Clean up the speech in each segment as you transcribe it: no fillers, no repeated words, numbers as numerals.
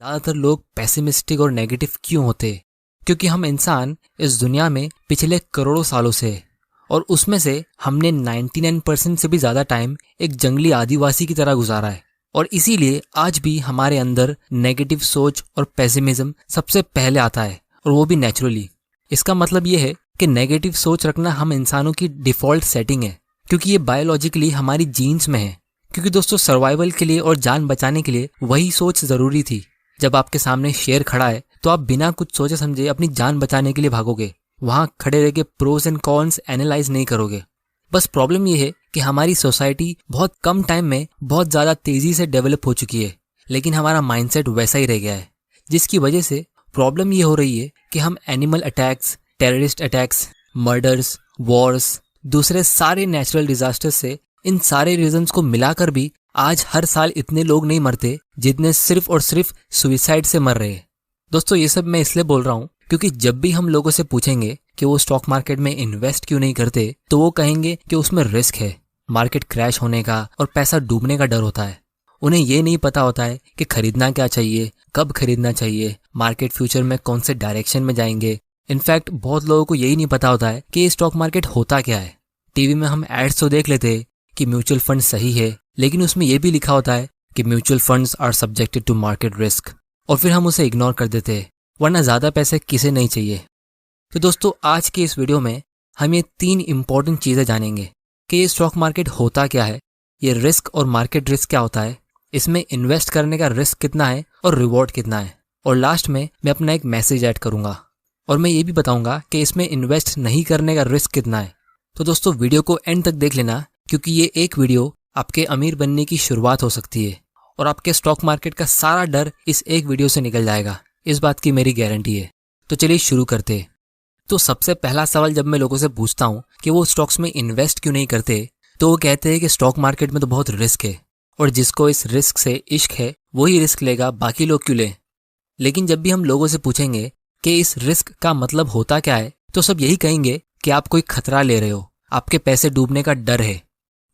ज़्यादातर लोग पेसिमिस्टिक और नेगेटिव क्यों होते? क्योंकि हम इंसान इस दुनिया में पिछले करोड़ों सालों से हैं और उसमें से हमने 99% से भी ज़्यादा टाइम एक जंगली आदिवासी की तरह गुजारा है। और इसीलिए आज भी हमारे अंदर नेगेटिव सोच और पेसिमिज्म सबसे पहले आता है, और वो भी नेचुरली। इसका मतलब ये है कि नेगेटिव सोच रखना हम इंसानों की डिफ़ॉल्ट सेटिंग है, क्योंकि ये बायोलॉजिकली हमारी जीन्स में है। क्योंकि दोस्तों, सर्वाइवल के लिए और जान बचाने के लिए वही सोच ज़रूरी थी। जब आपके सामने शेर खड़ा है तो आप बिना कुछ सोचे समझे अपनी जान बचाने के लिए भागोगे। वहां खड़े रह के प्रोज एंड कॉन्स एनालाइज नहीं करोगे। बस प्रॉब्लम ये है कि हमारी सोसाइटी बहुत कम टाइम में बहुत ज़्यादा तेज़ी से डेवलप हो चुकी है, लेकिन हमारा माइंडसेट वैसा ही रह गया है, जिसकी वजह से प्रॉब्लम ये हो रही है कि हम animal attacks, terrorist attacks, murders, Wars, दूसरे सारे नेचुरल डिजास्टर्स से, इन सारे रीजंस को मिलाकर भी आज हर साल इतने लोग नहीं मरते जितने सिर्फ और सिर्फ सुइसाइड से मर रहे हैं। दोस्तों, ये सब मैं इसलिए बोल रहा हूँ क्योंकि जब भी हम लोगों से पूछेंगे कि वो स्टॉक मार्केट में इन्वेस्ट क्यों नहीं करते, तो वो कहेंगे कि उसमें रिस्क है, मार्केट क्रैश होने का और पैसा डूबने का डर होता है। उन्हें ये नहीं पता होता है कि खरीदना क्या चाहिए, कब खरीदना चाहिए, मार्केट फ्यूचर में कौन से डायरेक्शन में जाएंगे। इनफैक्ट बहुत लोगों को यही नहीं पता होता है कि ये स्टॉक मार्केट होता क्या है। टीवी में हम एड्स तो देख लेते हैं कि म्यूचुअल फंड सही है, लेकिन उसमें यह भी लिखा होता है कि mutual funds are subjected to market risk, और फिर हम उसे इग्नोर कर देते हैं, वरना ज़्यादा पैसे किसे नहीं चाहिए। तो दोस्तों, आज के इस वीडियो में हम ये 3 इंपॉर्टेंट चीज़ें जानेंगे कि ये स्टॉक मार्केट होता क्या है, ये रिस्क और मार्केट रिस्क क्या होता है, इसमें इन्वेस्ट करने का रिस्क कितना है और रिवॉर्ड कितना है, और लास्ट में मैं अपना एक मैसेज ऐड करूँगा और मैं ये भी बताऊँगा कि इसमें इन्वेस्ट नहीं करने का रिस्क कितना है। तो दोस्तों, वीडियो को एंड तक देख लेना, क्योंकि ये एक वीडियो आपके अमीर बनने की शुरुआत हो सकती है और आपके स्टॉक मार्केट का सारा डर इस एक वीडियो से निकल जाएगा, इस बात की मेरी गारंटी है। तो चलिए शुरू करते हैं। तो सबसे पहला सवाल जब मैं लोगों से पूछता हूँ कि वो स्टॉक्स में इन्वेस्ट क्यों नहीं करते, तो वो कहते हैं कि स्टॉक मार्केट में तो बहुत रिस्क है और जिसको इस रिस्क से इश्क है वही रिस्क लेगा, बाकी लोग क्यों लें। लेकिन जब भी हम लोगों से पूछेंगे कि इस रिस्क का मतलब होता क्या है, तो सब यही कहेंगे कि आप कोई खतरा ले रहे हो, आपके पैसे डूबने का डर है।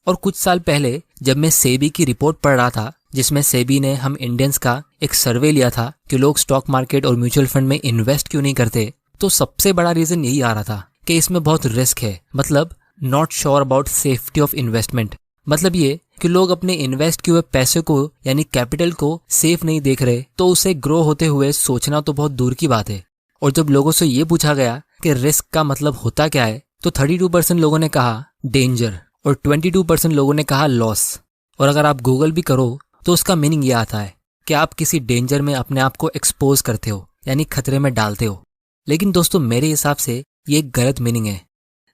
और कुछ साल पहले जब मैं सेबी की रिपोर्ट पढ़ रहा था, जिसमें सेबी ने हम इंडियंस का एक सर्वे लिया था कि लोग स्टॉक मार्केट और म्यूचुअल फंड में इन्वेस्ट क्यों नहीं करते, तो सबसे बड़ा रीजन यही आ रहा था कि इसमें बहुत रिस्क है। मतलब not sure about safety of investment. मतलब ये कि लोग अपने इन्वेस्ट किए हुए पैसे को यानी कैपिटल को सेफ नहीं देख रहे, तो उसे ग्रो होते हुए सोचना तो बहुत दूर की बात है। और जब लोगों से ये पूछा गया कि रिस्क का मतलब होता क्या है, तो 32% लोगों ने कहा डेंजर और 22% लोगों ने कहा लॉस। और अगर आप गूगल भी करो तो उसका मीनिंग ये आता है कि आप किसी डेंजर में अपने आप को एक्सपोज करते हो, यानी खतरे में डालते हो। लेकिन दोस्तों, मेरे हिसाब से ये एक गलत मीनिंग है।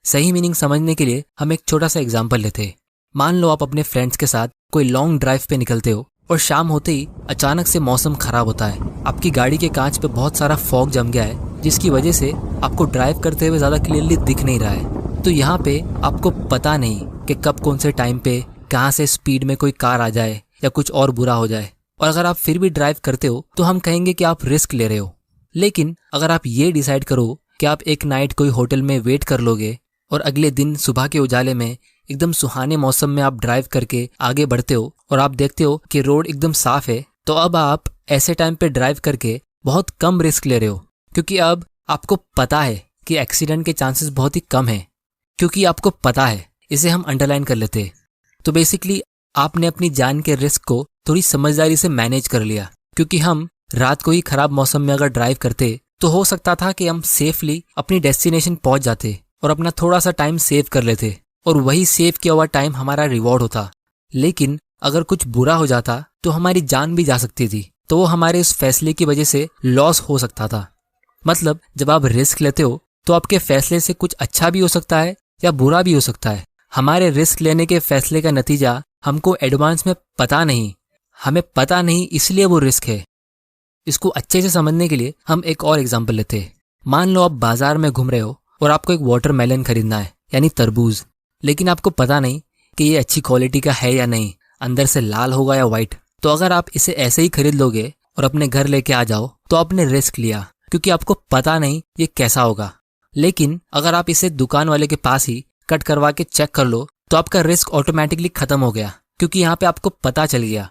सही मीनिंग समझने के लिए हम एक छोटा सा एग्जाम्पल लेते हैं। मान लो आप अपने फ्रेंड्स के साथ कोई लॉन्ग ड्राइव पे निकलते हो और शाम होते ही अचानक से मौसम खराब होता है, आपकी गाड़ी के कांच पे बहुत सारा फॉग जम गया है, जिसकी वजह से आपको ड्राइव करते हुए ज़्यादा क्लियरली दिख नहीं रहा है। तो यहाँ पे आपको पता नहीं कि कब कौन से टाइम पे कहाँ से स्पीड में कोई कार आ जाए या कुछ और बुरा हो जाए। और अगर आप फिर भी ड्राइव करते हो तो हम कहेंगे कि आप रिस्क ले रहे हो। लेकिन अगर आप ये डिसाइड करो कि आप एक नाइट कोई होटल में वेट कर लोगे और अगले दिन सुबह के उजाले में एकदम सुहाने मौसम में आप ड्राइव करके आगे बढ़ते हो और आप देखते हो कि रोड एकदम साफ है, तो अब आप ऐसे टाइम पे ड्राइव करके बहुत कम रिस्क ले रहे हो, क्योंकि अब आपको पता है कि एक्सीडेंट के चांसेस बहुत ही कम है, क्योंकि आपको पता है। इसे हम अंडरलाइन कर लेते हैं। तो बेसिकली आपने अपनी जान के रिस्क को थोड़ी समझदारी से मैनेज कर लिया, क्योंकि हम रात को ही खराब मौसम में अगर ड्राइव करते तो हो सकता था कि हम सेफली अपनी डेस्टिनेशन पहुंच जाते और अपना थोड़ा सा टाइम सेव कर लेते, और वही सेव किया हुआ टाइम हमारा रिवॉर्ड होता। लेकिन अगर कुछ बुरा हो जाता तो हमारी जान भी जा सकती थी, तो वो हमारे उस फैसले की वजह से लॉस हो सकता था। मतलब जब आप रिस्क लेते हो तो आपके फैसले से कुछ अच्छा भी हो सकता है या बुरा भी हो सकता है। हमारे रिस्क लेने के फैसले का नतीजा हमको एडवांस में पता नहीं, हमें पता नहीं, इसलिए वो रिस्क है। इसको अच्छे से समझने के लिए हम एक और एग्जांपल लेते हैं। मान लो आप बाजार में घूम रहे हो और आपको एक वाटरमेलन खरीदना है, यानी तरबूज, लेकिन आपको पता नहीं कि ये अच्छी क्वालिटी का है या नहीं, अंदर से लाल होगा या वाइट। तो अगर आप इसे ऐसे ही खरीद लोगे और अपने घर लेके आ जाओ तो आपने रिस्क लिया, क्योंकि आपको पता नहीं ये कैसा होगा। लेकिन अगर आप इसे दुकान वाले के पास ही कट करवा के चेक कर लो तो आपका रिस्क ऑटोमेटिकली खत्म हो गया, क्योंकि यहाँ पे आपको पता चल गया।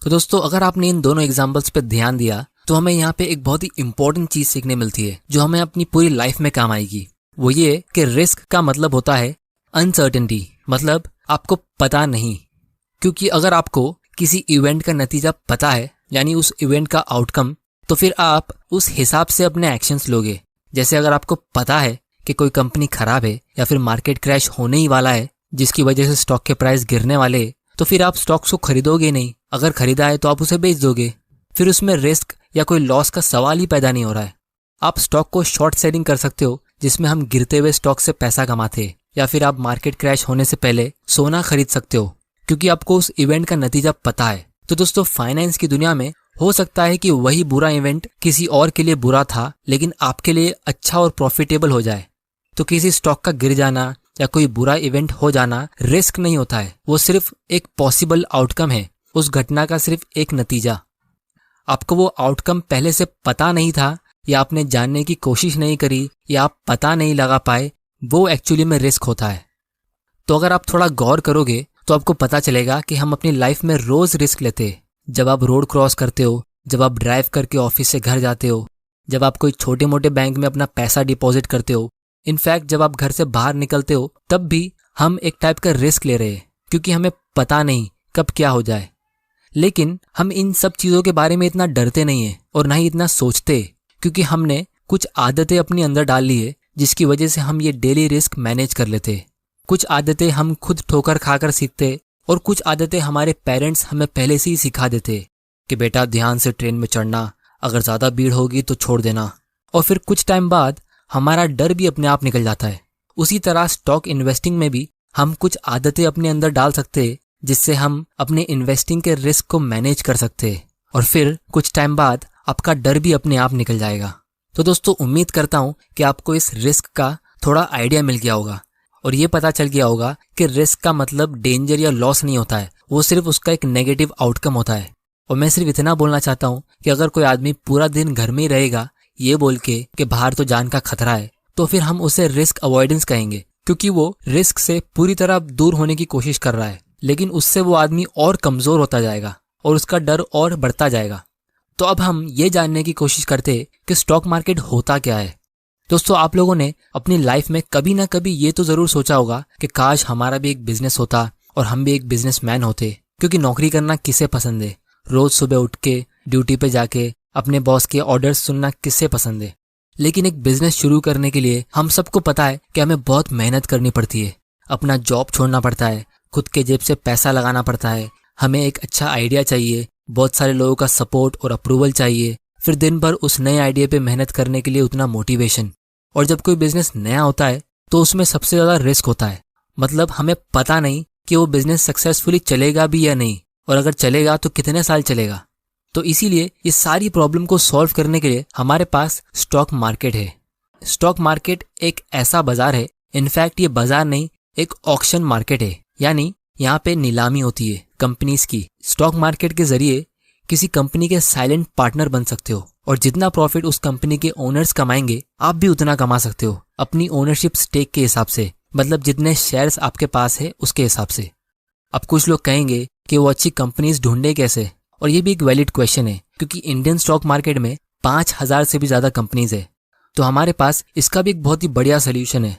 तो दोस्तों, अगर आपने इन दोनों एग्जाम्पल्स पे ध्यान दिया तो हमें यहाँ पे एक बहुत ही इंपॉर्टेंट चीज सीखने मिलती है जो हमें अपनी पूरी लाइफ में काम आएगी। वो ये कि रिस्क का मतलब होता है अनसर्टेनिटी, मतलब आपको पता नहीं। क्योंकि अगर आपको किसी इवेंट का नतीजा पता है, यानी उस इवेंट का आउटकम, तो फिर आप उस हिसाब से अपने एक्शंस लोगे। जैसे अगर आपको पता है कि कोई कंपनी खराब है या फिर मार्केट क्रैश होने ही वाला है जिसकी वजह से स्टॉक के प्राइस गिरने वाले हैं, तो फिर आप स्टॉक्स को खरीदोगे नहीं। अगर खरीदा है तो आप उसे बेच दोगे। फिर उसमें रिस्क या कोई लॉस का सवाल ही पैदा नहीं हो रहा है। आप स्टॉक को शॉर्ट सेलिंग कर सकते हो, जिसमें हम गिरते हुए स्टॉक से पैसा कमाते हैं, या फिर आप मार्केट क्रैश होने से पहले सोना खरीद सकते हो क्योंकि आपको उस इवेंट का नतीजा पता है। तो दोस्तों, फाइनेंस की दुनिया में हो सकता है कि वही बुरा इवेंट किसी और के लिए बुरा था लेकिन आपके लिए अच्छा और प्रॉफिटेबल हो जाए। तो किसी स्टॉक का गिर जाना या कोई बुरा इवेंट हो जाना रिस्क नहीं होता है, वो सिर्फ एक पॉसिबल आउटकम है, उस घटना का सिर्फ एक नतीजा। आपको वो आउटकम पहले से पता नहीं था, या आपने जानने की कोशिश नहीं करी, या आप पता नहीं लगा पाए, वो एक्चुअली में रिस्क होता है। तो अगर आप थोड़ा गौर करोगे तो आपको पता चलेगा कि हम अपनी लाइफ में रोज रिस्क लेते हैं। जब आप रोड क्रॉस करते हो, जब आप ड्राइव करके ऑफिस से घर जाते हो, जब आप कोई छोटे मोटे बैंक में अपना पैसा डिपॉजिट करते हो, इनफैक्ट जब आप घर से बाहर निकलते हो, तब भी हम एक टाइप का रिस्क ले रहे हैं क्योंकि हमें पता नहीं कब क्या हो जाए। लेकिन हम इन सब चीजों के बारे में इतना डरते नहीं है और ना ही इतना सोचते, क्योंकि हमने कुछ आदतें अपनी अंदर डाल ली है जिसकी वजह से हम ये डेली रिस्क मैनेज कर लेते। कुछ आदतें हम खुद ठोकर खाकर सीखते और कुछ आदतें हमारे पेरेंट्स हमें पहले से ही सिखा देते कि बेटा ध्यान से ट्रेन में चढ़ना, अगर ज्यादा भीड़ होगी तो छोड़ देना। और फिर कुछ टाइम बाद हमारा डर भी अपने आप निकल जाता है। उसी तरह स्टॉक इन्वेस्टिंग में भी हम कुछ आदतें अपने अंदर डाल सकते हैं जिससे हम अपने इन्वेस्टिंग के रिस्क को मैनेज कर सकते हैं, और फिर कुछ टाइम बाद आपका डर भी अपने आप निकल जाएगा। तो दोस्तों, उम्मीद करता हूं कि आपको इस रिस्क का थोड़ा आइडिया मिल गया होगा और ये पता चल गया होगा कि रिस्क का मतलब डेंजर या लॉस नहीं होता है, वो सिर्फ उसका एक नेगेटिव आउटकम होता है। और मैं सिर्फ इतना बोलना चाहता हूँ कि अगर कोई आदमी पूरा दिन घर में ही रहेगा ये बोल के कि बाहर तो जान का खतरा है, तो फिर हम उसे रिस्क अवॉइडेंस कहेंगे, क्योंकि वो रिस्क से पूरी तरह दूर होने की कोशिश कर रहा है। लेकिन उससे वो आदमी और कमजोर होता जाएगा और उसका डर और बढ़ता जाएगा। तो अब हम ये जानने की कोशिश करते कि स्टॉक मार्केट होता क्या है। दोस्तों, आप लोगों ने अपनी लाइफ में कभी ना कभी ये तो जरूर सोचा होगा कि काश हमारा भी एक बिजनेस होता और हम भी एक बिजनेसमैन होते, क्योंकि नौकरी करना किसे पसंद है? रोज सुबह उठ के ड्यूटी पे जाके अपने बॉस के ऑर्डर्स सुनना किसे पसंद है? लेकिन एक बिजनेस शुरू करने के लिए हम सबको पता है कि हमें बहुत मेहनत करनी पड़ती है, अपना जॉब छोड़ना पड़ता है, खुद के जेब से पैसा लगाना पड़ता है, हमें एक अच्छा आइडिया चाहिए, बहुत सारे लोगों का सपोर्ट और अप्रूवल चाहिए, फिर दिन भर उस नए आइडिया पे मेहनत करने के लिए उतना मोटिवेशन। और जब कोई बिजनेस नया होता है तो उसमें सबसे ज्यादा रिस्क होता है, मतलब हमें पता नहीं कि वो बिजनेस सक्सेसफुली चलेगा भी या नहीं, और अगर चलेगा तो कितने साल चलेगा। तो इसीलिए इस सारी प्रॉब्लम को सॉल्व करने के लिए हमारे पास स्टॉक मार्केट है। स्टॉक मार्केट एक ऐसा बाजार है, इनफैक्ट ये बाजार नहीं, एक ऑक्शन मार्केट है, यानी यहाँ पे नीलामी होती है कंपनीज की। स्टॉक मार्केट के जरिए किसी कंपनी के साइलेंट पार्टनर बन सकते हो और जितना प्रॉफिट उस कंपनी के ओनर्स कमाएंगे आप भी उतना कमा सकते हो अपनी ओनरशिप स्टेक के हिसाब से, मतलब जितने शेयर्स आपके पास है उसके हिसाब से। अब कुछ लोग कहेंगे कि वो अच्छी कंपनीज ढूंढे कैसे, और ये भी एक वैलिड क्वेश्चन है क्योंकि इंडियन स्टॉक मार्केट में 5000 से भी ज्यादा कंपनीज है। तो हमारे पास इसका भी एक बहुत ही बढ़िया सोल्यूशन है।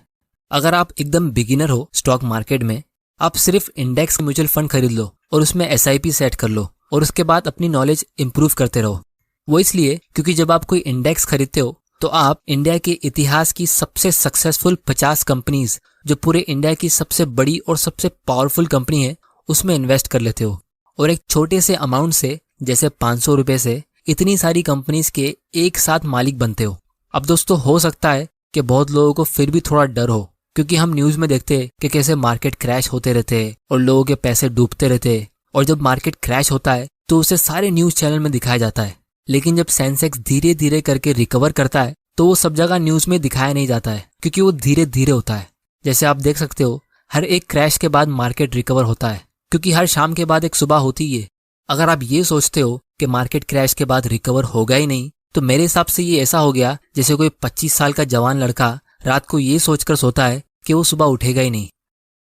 अगर आप एकदम बिगिनर हो स्टॉक मार्केट में, आप सिर्फ इंडेक्स म्यूचुअल फंड खरीद लो और उसमें SIP सेट कर लो और उसके बाद अपनी नॉलेज इंप्रूव करते रहो। वो इसलिए क्योंकि जब आप कोई इंडेक्स खरीदते हो तो आप इंडिया के इतिहास की सबसे सक्सेसफुल 50 कंपनीज, जो पूरे इंडिया की सबसे बड़ी और सबसे पावरफुल कंपनी है, उसमें इन्वेस्ट कर लेते हो। और एक छोटे से अमाउंट से, जैसे 500 रुपए से, इतनी सारी कंपनीज के एक साथ मालिक बनते हो। अब दोस्तों, हो सकता है कि बहुत लोगों को फिर भी थोड़ा डर हो, क्योंकि हम न्यूज में देखते हैं कि कैसे मार्केट क्रैश होते रहते हैं और लोगों के पैसे डूबते रहते हैं, और जब मार्केट क्रैश होता है तो उसे सारे न्यूज चैनल में दिखाया जाता है। लेकिन जब सेंसेक्स धीरे धीरे करके रिकवर करता है तो वो सब जगह न्यूज में दिखाया नहीं जाता है, क्योंकि वो धीरे धीरे होता है। जैसे आप देख सकते हो, हर एक क्रैश के बाद मार्केट रिकवर होता है, क्योंकि हर शाम के बाद एक सुबह होती है। अगर आप ये सोचते हो कि मार्केट क्रैश के बाद रिकवर होगा ही नहीं, तो मेरे हिसाब से ये ऐसा हो गया जैसे कोई 25 साल का जवान लड़का रात को ये सोचकर सोता है कि वो सुबह उठेगा ही नहीं।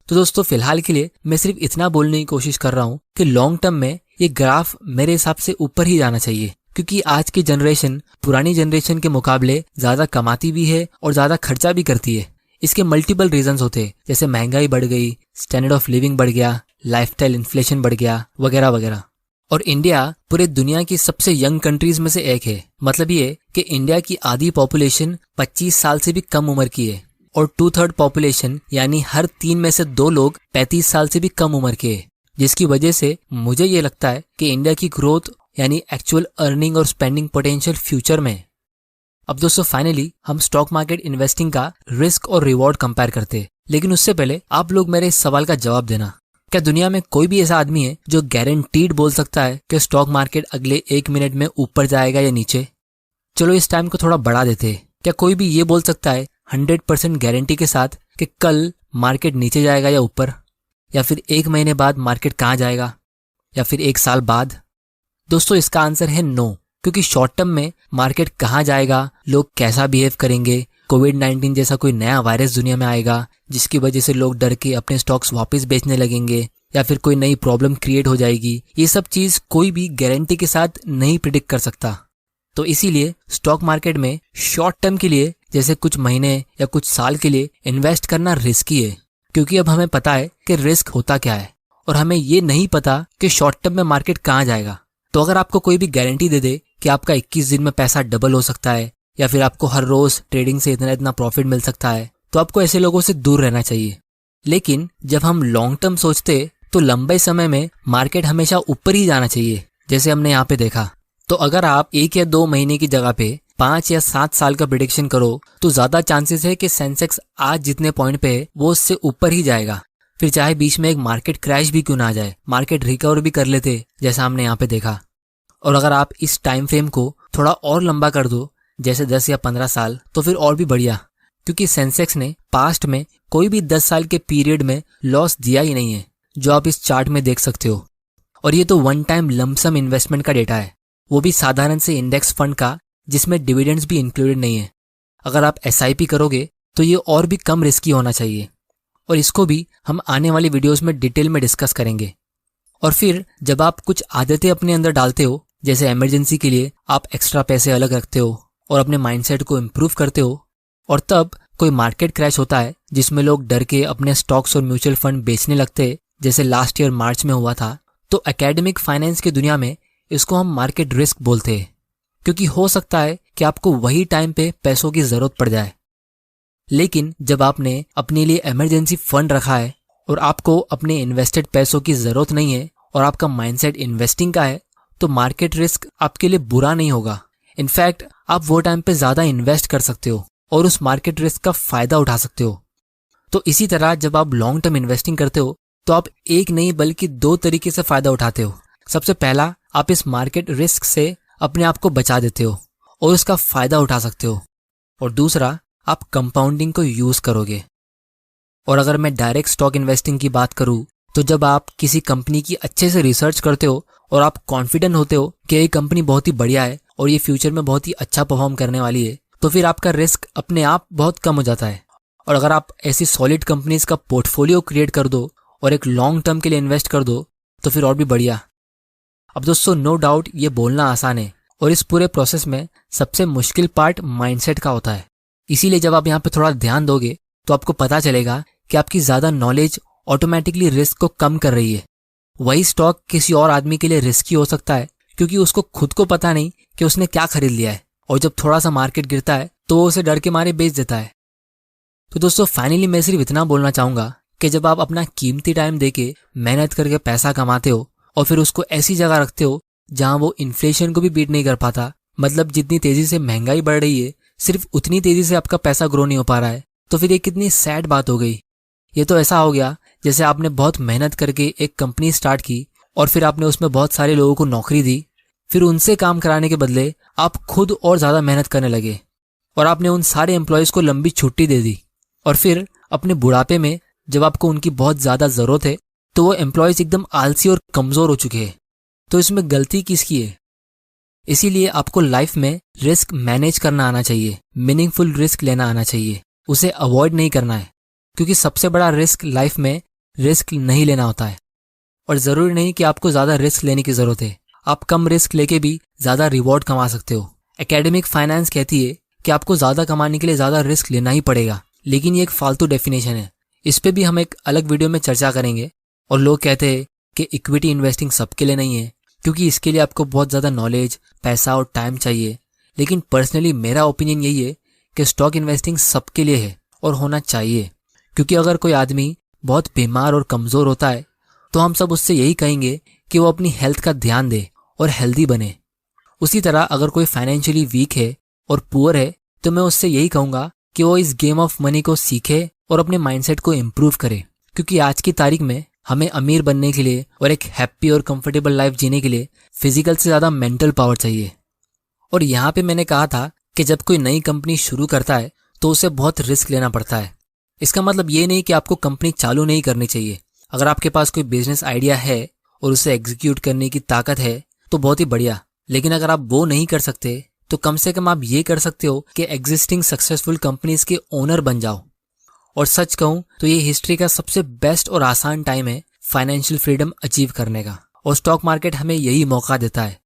तो दोस्तों, फिलहाल के लिए मैं सिर्फ इतना बोलने की कोशिश कर रहा हूँ कि लॉन्ग टर्म में ये ग्राफ मेरे हिसाब से ऊपर ही जाना चाहिए, क्योंकि आज की जनरेशन पुरानी जनरेशन के मुकाबले ज़्यादा कमाती भी है और ज़्यादा खर्चा भी करती है। इसके मल्टीपल रीजंस होते हैं, जैसे महंगाई बढ़ गई, स्टैंडर्ड ऑफ लिविंग बढ़ गया, लाइफस्टाइल इन्फ्लेशन बढ़ गया, वगैरह वगैरह। और इंडिया पूरे दुनिया की सबसे यंग कंट्रीज में से एक है। मतलब ये कि इंडिया की आधी पॉपुलेशन 25 साल से भी कम उम्र की है और 2/3 पॉपुलेशन यानी हर 3 में से 2 लोग 35 साल से भी कम उम्र के हैं, जिसकी वजह से मुझे ये लगता है कि इंडिया की ग्रोथ यानी एक्चुअल अर्निंग और स्पेंडिंग पोटेंशियल फ्यूचर में है। अब दोस्तों फाइनली हम स्टॉक मार्केट इन्वेस्टिंग का रिस्क और रिवॉर्ड कंपेयर करते हैं, लेकिन उससे पहले आप लोग मेरे इस सवाल का जवाब देना। क्या दुनिया में कोई भी ऐसा आदमी है जो गारंटीड बोल सकता है कि स्टॉक मार्केट अगले 1 मिनट में ऊपर जाएगा या नीचे? चलो इस टाइम को थोड़ा बढ़ा देते हैं। क्या कोई भी ये बोल सकता है 100% गारंटी के साथ कि कल मार्केट नीचे जाएगा या ऊपर, या फिर 1 महीने बाद मार्केट कहाँ जाएगा, या फिर 1 साल बाद? दोस्तों इसका आंसर है नो, क्योंकि शॉर्ट टर्म में मार्केट कहाँ जाएगा, लोग कैसा बिहेव करेंगे, कोविड-19 जैसा कोई नया वायरस दुनिया में आएगा जिसकी वजह से लोग डर के अपने स्टॉक्स वापस बेचने लगेंगे, या फिर कोई नई प्रॉब्लम क्रिएट हो जाएगी, ये सब चीज कोई भी गारंटी के साथ नहीं प्रिडिक्ट कर सकता। तो इसीलिए स्टॉक मार्केट में शॉर्ट टर्म के लिए, जैसे कुछ महीने या कुछ साल के लिए इन्वेस्ट करना रिस्की है, क्योंकि अब हमें पता है कि रिस्क होता क्या है और हमें ये नहीं पता कि शॉर्ट टर्म में मार्केट कहाँ जाएगा। तो अगर आपको कोई भी गारंटी दे दे कि आपका 21 दिन में पैसा डबल हो सकता है, या फिर आपको हर रोज ट्रेडिंग से इतना इतना प्रॉफिट मिल सकता है, तो आपको ऐसे लोगों से दूर रहना चाहिए। लेकिन जब हम लॉन्ग टर्म सोचते तो लंबे समय में मार्केट हमेशा ऊपर ही जाना चाहिए, जैसे हमने यहाँ पे देखा। तो अगर आप 1 या 2 महीने की जगह पे 5 या 7 साल का प्रेडिक्शन करो तो ज्यादा चांसेस है कि सेंसेक्स आज जितने पॉइंट पे है वो उससे ऊपर ही जाएगा। फिर चाहे बीच में एक मार्केट क्रैश भी क्यों ना आ जाए, मार्केट रिकवर भी कर लेते जैसा हमने यहाँ पे देखा। और अगर आप इस टाइम फ्रेम को थोड़ा और लंबा कर दो, जैसे 10 या 15 साल, तो फिर और भी बढ़िया, क्योंकि सेंसेक्स ने पास्ट में कोई भी 10 साल के पीरियड में लॉस दिया ही नहीं है, जो आप इस चार्ट में देख सकते हो। और ये तो वन टाइम लमसम इन्वेस्टमेंट का डेटा है, वो भी साधारण से इंडेक्स फंड का, जिसमें डिविडेंड्स भी इंक्लूडेड नहीं है। अगर आप SIP करोगे तो ये और भी कम रिस्की होना चाहिए, और इसको भी हम आने वाली वीडियोस में डिटेल में डिस्कस करेंगे। और फिर जब आप कुछ आदतें अपने अंदर डालते हो, जैसे इमरजेंसी के लिए आप एक्स्ट्रा पैसे अलग रखते हो और अपने माइंडसेट को इम्प्रूव करते हो, और तब कोई मार्केट क्रैश होता है जिसमें लोग डर के अपने स्टॉक्स और म्यूचुअल फंड बेचने लगते हैं, जैसे लास्ट ईयर मार्च में हुआ था, तो एकेडमिक फाइनेंस की दुनिया में इसको हम मार्केट रिस्क बोलते हैं, क्योंकि हो सकता है कि आपको वही टाइम पे पैसों की जरूरत पड़ जाए। लेकिन जब आपने अपने लिए इमरजेंसी फंड रखा है और आपको अपने इन्वेस्टेड पैसों की जरूरत नहीं है और आपका माइंडसेट इन्वेस्टिंग का है, तो मार्केट रिस्क आपके लिए बुरा नहीं होगा। इनफैक्ट आप वो टाइम पे ज्यादा इन्वेस्ट कर सकते हो और उस मार्केट रिस्क का फायदा उठा सकते हो। तो इसी तरह जब आप लॉन्ग टर्म इन्वेस्टिंग करते हो तो आप एक नहीं बल्कि 2 तरीके से फायदा उठाते हो। सबसे पहला, आप इस मार्केट रिस्क से अपने आप को बचा देते हो और उसका फायदा उठा सकते हो, और दूसरा, आप कंपाउंडिंग को यूज करोगे। और अगर मैं डायरेक्ट स्टॉक इन्वेस्टिंग की बात करूं, तो जब आप किसी कंपनी की अच्छे से रिसर्च करते हो और आप कॉन्फिडेंट होते हो कि ये कंपनी बहुत ही बढ़िया है और ये फ्यूचर में बहुत ही अच्छा परफॉर्म करने वाली है, तो फिर आपका रिस्क अपने आप बहुत कम हो जाता है। और अगर आप ऐसी सॉलिड कंपनीज का पोर्टफोलियो क्रिएट कर दो और एक लॉन्ग टर्म के लिए इन्वेस्ट कर दो, तो फिर और भी बढ़िया। अब दोस्तों नो डाउट ये बोलना आसान है, और इस पूरे प्रोसेस में सबसे मुश्किल पार्ट माइंडसेट का होता है। इसीलिए जब आप यहाँ पे थोड़ा ध्यान दोगे तो आपको पता चलेगा कि आपकी ज्यादा नॉलेज ऑटोमेटिकली रिस्क को कम कर रही है। वही स्टॉक किसी और आदमी के लिए रिस्की हो सकता है, क्योंकि उसको खुद को पता नहीं कि उसने क्या खरीद लिया है, और जब थोड़ा सा मार्केट गिरता है तो वो उसे डर के मारे बेच देता है। तो दोस्तों फाइनली मैं सिर्फ इतना बोलना चाहूंगा कि जब आप अपना कीमती टाइम देके मेहनत करके पैसा कमाते हो और फिर उसको ऐसी जगह रखते हो जहां वो इन्फ्लेशन को भी बीट नहीं कर पाता, मतलब जितनी तेजी से महंगाई बढ़ रही है सिर्फ उतनी तेजी से आपका पैसा ग्रो नहीं हो पा रहा है, तो फिर ये कितनी सैड बात हो गई। ये तो ऐसा हो गया जैसे आपने बहुत मेहनत करके एक कंपनी स्टार्ट की और फिर आपने उसमें बहुत सारे लोगों को नौकरी दी, फिर उनसे काम कराने के बदले आप खुद और ज्यादा मेहनत करने लगे और आपने उन सारे एम्प्लॉयज को लंबी छुट्टी दे दी, और फिर अपने बुढ़ापे में जब आपको उनकी बहुत ज्यादा जरूरत है तो वो एम्प्लॉयज एकदम आलसी और कमजोर हो चुके हैं। तो इसमें गलती किसकी है? इसीलिए आपको लाइफ में रिस्क मैनेज करना आना चाहिए, मीनिंगफुल रिस्क लेना आना चाहिए, उसे अवॉइड नहीं करना है, क्योंकि सबसे बड़ा रिस्क लाइफ में रिस्क नहीं लेना होता है। और जरूरी नहीं कि आपको ज्यादा रिस्क लेने की जरूरत है, आप कम रिस्क लेके भी ज्यादा रिवॉर्ड कमा सकते हो। एकेडमिक फाइनेंस कहती है कि आपको ज्यादा कमाने के लिए ज्यादा रिस्क लेना ही पड़ेगा, लेकिन ये एक फालतू डेफिनेशन है। इस पे भी हम एक अलग वीडियो में चर्चा करेंगे। और लोग कहते हैं कि इक्विटी इन्वेस्टिंग सबके लिए नहीं है, क्योंकि इसके लिए आपको बहुत ज्यादा नॉलेज, पैसा और टाइम चाहिए। लेकिन पर्सनली मेरा ओपिनियन यही है कि स्टॉक इन्वेस्टिंग सबके लिए है और होना चाहिए। क्योंकि अगर कोई आदमी बहुत बीमार और कमजोर होता है तो हम सब उससे यही कहेंगे कि वो अपनी हेल्थ का ध्यान दे और हेल्दी बने। उसी तरह अगर कोई फाइनेंशियली वीक है और पुअर है तो मैं उससे यही कहूंगा कि वो इस गेम ऑफ मनी को सीखे और अपने माइंडसेट को इम्प्रूव करे। क्योंकि आज की तारीख में हमें अमीर बनने के लिए और एक हैप्पी और कंफर्टेबल लाइफ जीने के लिए फिजिकल से ज्यादा मेंटल पावर चाहिए। और यहाँ पे मैंने कहा था कि जब कोई नई कंपनी शुरू करता है तो उसे बहुत रिस्क लेना पड़ता है। इसका मतलब ये नहीं कि आपको कंपनी चालू नहीं करनी चाहिए। अगर आपके पास कोई बिजनेस आइडिया है और उसे एग्जीक्यूट करने की ताकत है तो बहुत ही बढ़िया। लेकिन अगर आप वो नहीं कर सकते तो कम से कम आप ये कर सकते हो कि एग्जिस्टिंग सक्सेसफुल कंपनीज के ओनर बन जाओ। और सच कहूं तो ये हिस्ट्री का सबसे बेस्ट और आसान टाइम है फाइनेंशियल फ्रीडम अचीव करने का। और स्टॉक मार्केट हमें यही मौका देता है।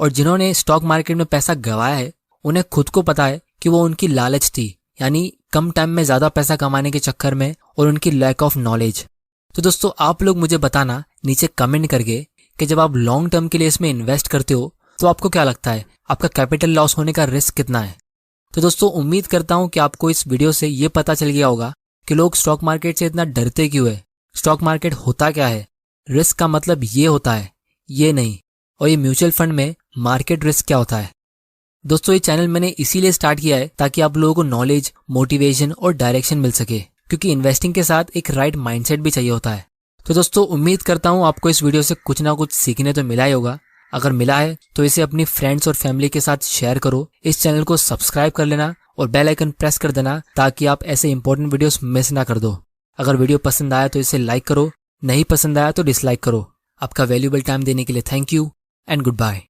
और जिन्होंने स्टॉक मार्केट में पैसा गंवाया है उन्हें खुद को पता है कि वो उनकी लालच थी, यानी कम टाइम में ज्यादा पैसा कमाने के चक्कर में, और उनकी लैक ऑफ नॉलेज। तो दोस्तों आप लोग मुझे बताना नीचे कमेंट करके कि जब आप लॉन्ग टर्म के लिए इसमें इन्वेस्ट करते हो तो आपको क्या लगता है, आपका कैपिटल लॉस होने का रिस्क कितना है। तो दोस्तों उम्मीद करता हूं कि आपको इस वीडियो से ये पता चल गया होगा कि लोग स्टॉक मार्केट से इतना डरते क्यों है, स्टॉक मार्केट होता क्या है, रिस्क का मतलब ये होता है, ये नहीं, और ये म्यूचुअल फंड में मार्केट रिस्क क्या होता है। दोस्तों ये चैनल मैंने इसीलिए स्टार्ट किया है ताकि आप लोगों को नॉलेज, मोटिवेशन और डायरेक्शन मिल सके, क्योंकि इन्वेस्टिंग के साथ एक राइट माइंडसेट भी चाहिए होता है। तो दोस्तों उम्मीद करता हूं आपको इस वीडियो से कुछ ना कुछ सीखने तो मिला ही होगा। अगर मिला है तो इसे अपनी फ्रेंड्स और फैमिली के साथ शेयर करो। इस चैनल को सब्सक्राइब कर लेना और बेल आइकन प्रेस कर देना ताकि आप ऐसे इंपॉर्टेंट वीडियोस मिस ना कर दो। अगर वीडियो पसंद आया तो इसे लाइक करो, नहीं पसंद आया तो डिसलाइक करो। आपका वैल्यूएबल टाइम देने के लिए thank you and good bye.